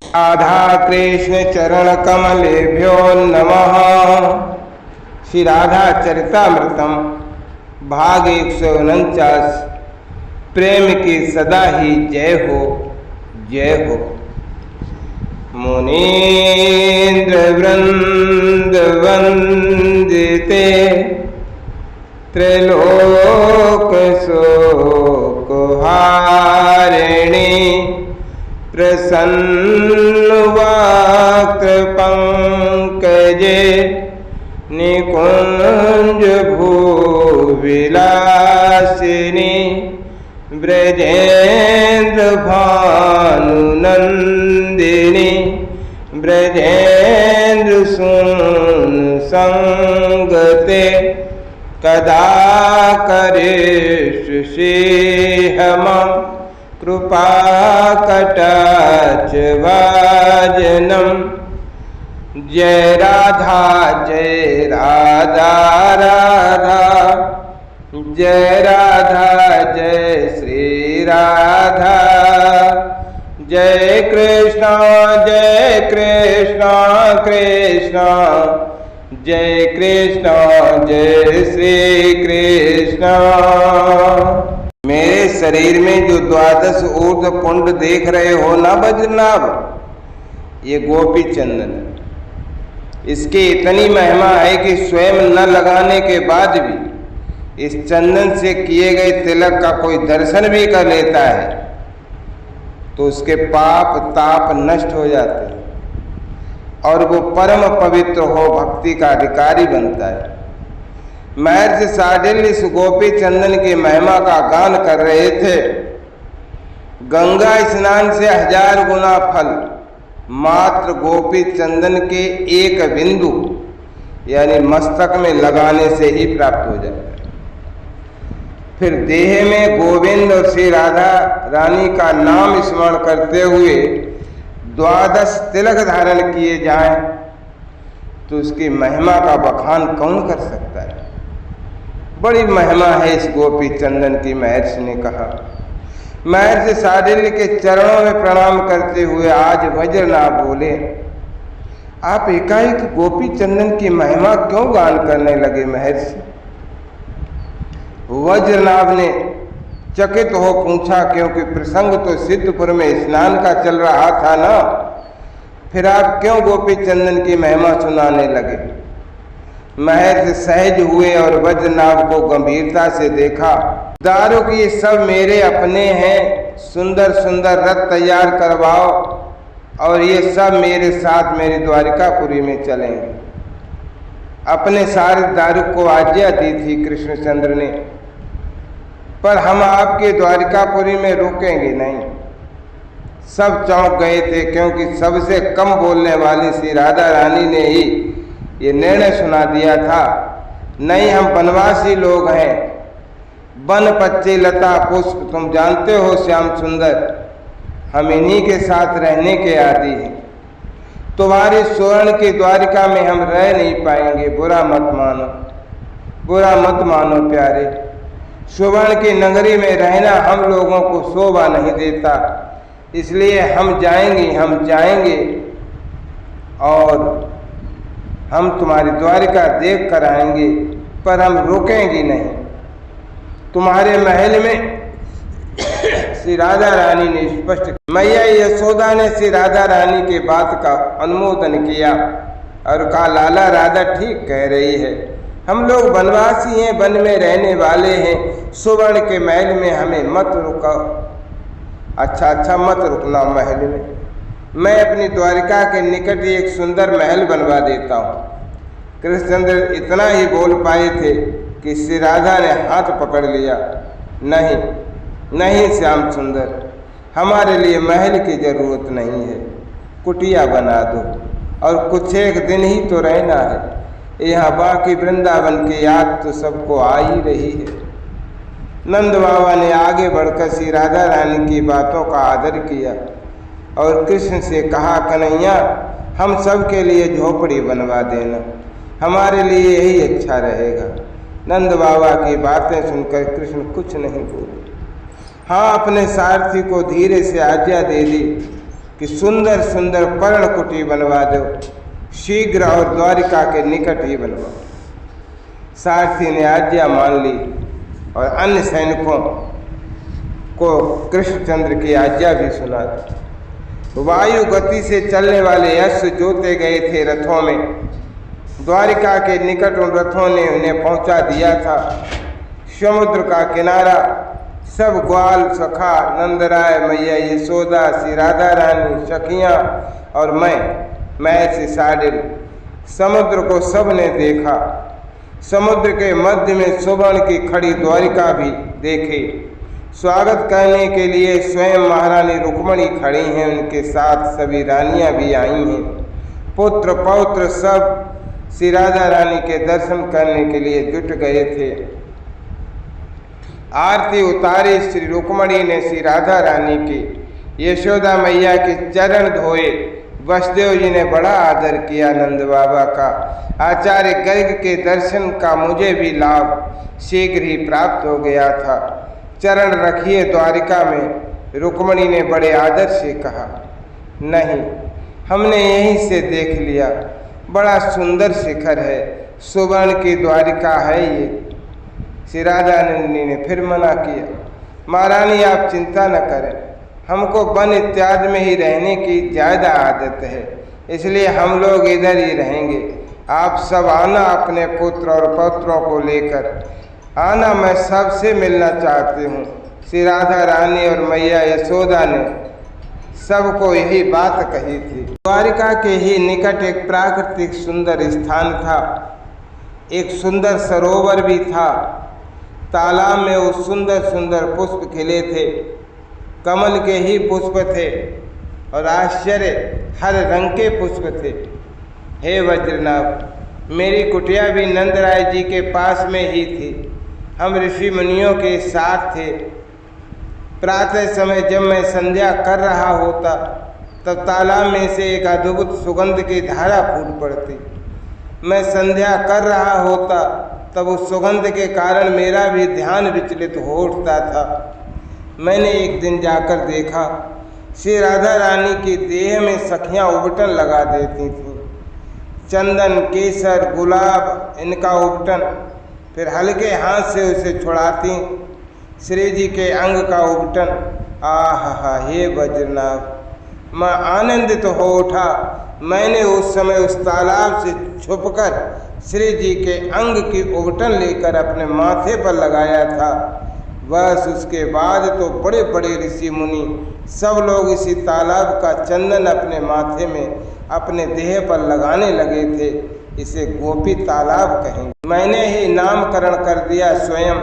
राधा कृष्ण चरण कमलेभ्यो नमः। श्री राधा चरितामृतम भाग 149। प्रेम की सदा ही जय हो, जय हो। मुनीन्द्र वृंद वंदिते त्रैलोक शोक हारिणी प्रसन्न वक्त्र पंकजे निकुंज भूविलासिनी ब्रजेन्द्र भानुनंदिनी ब्रजेन्द्र सुन संगते कदा करिष्यसि मम कृपा कटाक्ष भाजनम। जय राधा राधा, जय राधा जय श्री राधा। जय कृष्ण कृष्ण जय कृष्ण जय श्री कृष्ण। मेरे शरीर में जो 12 ऊर्ध्व पुंड देख रहे हो ना वज्रनाभ, ये गोपी चंदन है। इसकी इतनी महिमा है कि स्वयं न लगाने के बाद भी इस चंदन से किए गए तिलक का कोई दर्शन भी कर लेता है तो उसके पाप ताप नष्ट हो जाते हैं और वो परम पवित्र हो भक्ति का अधिकारी बनता है। महर्षि शार्दुल इस गोपी चंदन की महिमा का गान कर रहे थे। गंगा स्नान से 1000 गुना फल मात्र गोपी चंदन के एक बिंदु यानी मस्तक में लगाने से ही प्राप्त हो जाता है। फिर देह में गोविंद और श्री राधा रानी का नाम स्मरण करते हुए 12 तिलक धारण किए जाएं तो उसकी महिमा का बखान कौन कर सकता है। बड़ी महिमा है इस गोपी चंदन की, महर्षि ने कहा। महर्षि शार्दुल के चरणों में प्रणाम करते हुए आज वज्रनाभ बोले, आप एकाएक गोपी चंदन की महिमा क्यों गान करने लगे महर्षि? वज्रनाभ ने चकित हो पूछा, क्योंकि प्रसंग तो सिद्धपुर में स्नान का चल रहा था ना, फिर आप क्यों गोपी चंदन की महिमा सुनाने लगे? महर्षि सहज हुए और वज्रनाभ को गंभीरता से देखा। दारुक ये सब मेरे अपने हैं, सुंदर सुंदर रथ तैयार करवाओ और ये सब मेरे साथ मेरी द्वारिकापुरी में चलेंगे। अपने सारे दारुक को आज्ञा दी थी कृष्णचंद्र ने, पर हम आपके द्वारिकापुरी में रुकेंगे नहीं। सब चौंक गए थे, क्योंकि सबसे कम बोलने वाली श्री राधा रानी ने ही ये निर्णय सुना दिया था। नहीं, हम वनवासी लोग हैं, वन पच्चे लता पुष्प तुम जानते हो श्याम सुंदर, हम इन्हीं के साथ रहने के आदी हैं। तुम्हारी स्वर्ण की द्वारिका में हम रह नहीं पाएंगे, बुरा मत मानो, बुरा मत मानो प्यारे। स्वर्ण की नगरी में रहना हम लोगों को शोभा नहीं देता, इसलिए हम जाएंगे और हम तुम्हारी द्वारिका देख कर आएंगे, पर हम रुकेंगे नहीं। तुम्हारे महल में श्री राधा रानी ने स्पष्ट, मैया यशोदा ने श्री राधा रानी के बात का अनुमोदन किया और कहा, लाला राधा ठीक कह रही है, हम लोग वनवासी हैं, वन में रहने वाले हैं, सुवर्ण के महल में हमें मत रुका। अच्छा मत रुकना महल में, मैं अपनी द्वारिका के निकट ही एक सुंदर महल बनवा देता हूँ। कृष्णचंद्र इतना ही बोल पाए थे कि श्री राधा ने हाथ पकड़ लिया। नहीं श्याम सुंदर, हमारे लिए महल की जरूरत नहीं है, कुटिया बना दो और कुछ एक दिन ही तो रहना है। यहाँ बाकी वृंदावन की याद तो सबको आ ही रही है। नंद बाबा ने आगे बढ़कर श्री राधा रानी की बातों का आदर किया और कृष्ण से कहा, कन्हैया हम सब के लिए झोपड़ी बनवा देना, हमारे लिए यही अच्छा रहेगा। नंद बाबा की बातें सुनकर कृष्ण कुछ नहीं बोले। हाँ, अपने सारथी को धीरे से आज्ञा दे दी कि सुंदर सुंदर पर्णकुटी बनवा दो, शीघ्र और द्वारिका के निकट ही बनवाओ। सारथी ने आज्ञा मान ली और अन्य सैनिकों को कृष्णचंद्र की आज्ञा भी सुना दी। वायु गति से चलने वाले यश जोते गए थे रथों में। द्वारिका के निकट उन रथों ने उन्हें पहुंचा दिया था। समुद्र का किनारा, सब ग्वाल सखा, नंदराय, मैया यशोदा, श्री राधा रानी, सखियाँ और मैं ऐसे साढ़े समुद्र को सब ने देखा। समुद्र के मध्य में सुवर्ण की खड़ी द्वारिका भी देखी। स्वागत करने के लिए स्वयं महारानी रुक्मणी खड़ी हैं, उनके साथ सभी रानियां भी आई हैं। पुत्र पौत्र सब श्री राधा रानी के दर्शन करने के लिए जुट गए थे। आरती उतारी श्री रुक्मणी ने श्री राधा रानी की, यशोदा मैया के चरण धोए। वसुदेव जी ने बड़ा आदर किया नंद बाबा का। आचार्य गर्ग के दर्शन का मुझे भी लाभ शीघ्र ही प्राप्त हो गया था। चरण रखिए द्वारिका में, रुक्मणी ने बड़े आदर से कहा। नहीं, हमने यहीं से देख लिया, बड़ा सुंदर शिखर है, सुवर्ण की द्वारिका है ये। श्री राधा रानी ने फिर मना किया, महारानी आप चिंता न करें, हमको वन इत्यादि में ही रहने की ज़्यादा आदत है, इसलिए हम लोग इधर ही रहेंगे। आप सब आना अपने पुत्र और पौत्रों को लेकर आना, मैं सबसे मिलना चाहती हूँ। श्री राधा रानी और मैया यशोदा ने सबको यही बात कही थी। द्वारिका के ही निकट एक प्राकृतिक सुंदर स्थान था। एक सुंदर सरोवर भी था। तालाब में वो सुंदर सुंदर पुष्प खिले थे, कमल के ही पुष्प थे और आश्चर्य हर रंग के पुष्प थे। हे वज्रनाभ, मेरी कुटिया भी नंदराय जी के पास में ही थी। हम ऋषि मुनियों के साथ थे। प्रातः समय जब मैं संध्या कर रहा होता तब तालाब में से एक अद्भुत सुगंध की धारा फूट पड़ती। मैं संध्या कर रहा होता तब उस सुगंध के कारण मेरा भी ध्यान विचलित हो उठता था। मैंने एक दिन जाकर देखा, श्री राधा रानी की देह में सखियाँ उबटन लगा देती थीं। चंदन, केसर, गुलाब इनका उबटन, फिर हल्के हाथ से उसे छुड़ाती। श्री जी के अंग का उबटन, आहा, हे वज्रनाभ, मैं आनंदित हो उठा। मैंने उस समय उस तालाब से छुपकर श्री जी के अंग की उबटन लेकर अपने माथे पर लगाया था। बस उसके बाद तो बड़े बड़े ऋषि मुनि सब लोग इसी तालाब का चंदन अपने माथे में, अपने देह पर लगाने लगे थे। इसे गोपी तालाब कहेंगे। मैंने ही नामकरण कर दिया स्वयं।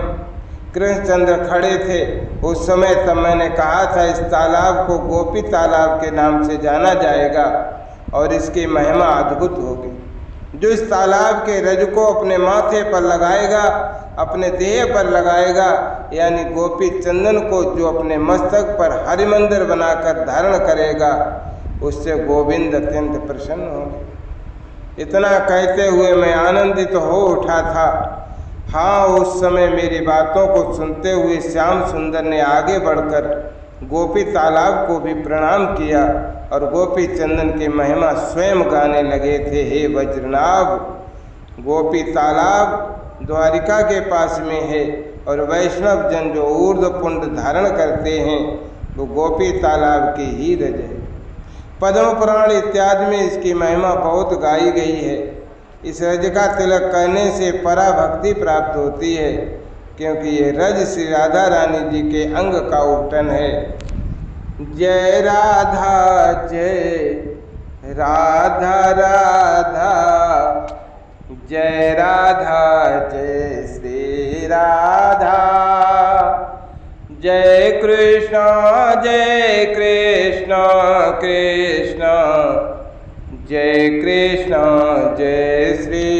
कृष्णचंद्र खड़े थे उस समय, तब मैंने कहा था इस तालाब को गोपी तालाब के नाम से जाना जाएगा और इसकी महिमा अद्भुत होगी। जो इस तालाब के रज को अपने माथे पर लगाएगा, अपने देह पर लगाएगा, यानी गोपी चंदन को जो अपने मस्तक पर हरिमंदिर बनाकर धारण करेगा, उससे गोविंद अत्यंत प्रसन्न होंगे। इतना कहते हुए मैं आनंदित हो उठा था। हाँ, उस समय मेरी बातों को सुनते हुए श्याम सुंदर ने आगे बढ़कर गोपी तालाब को भी प्रणाम किया और गोपी चंदन की महिमा स्वयं गाने लगे थे। हे वज्रनाभ, गोपी तालाब द्वारिका के पास में है और वैष्णव जन जो ऊर्ध्व पुंड धारण करते हैं वो गोपी तालाब की ही रज है। पद्म पुराण इत्यादि में इसकी महिमा बहुत गाई गई है। इस रज का तिलक करने से पराभक्ति प्राप्त होती है, क्योंकि ये रज श्री राधा रानी जी के अंग का उबटन है। जय राधा जय राधा राधा, जय राधा जय श्री राधा, जय कृष्ण कृष्ण, जय कृष्ण जय श्री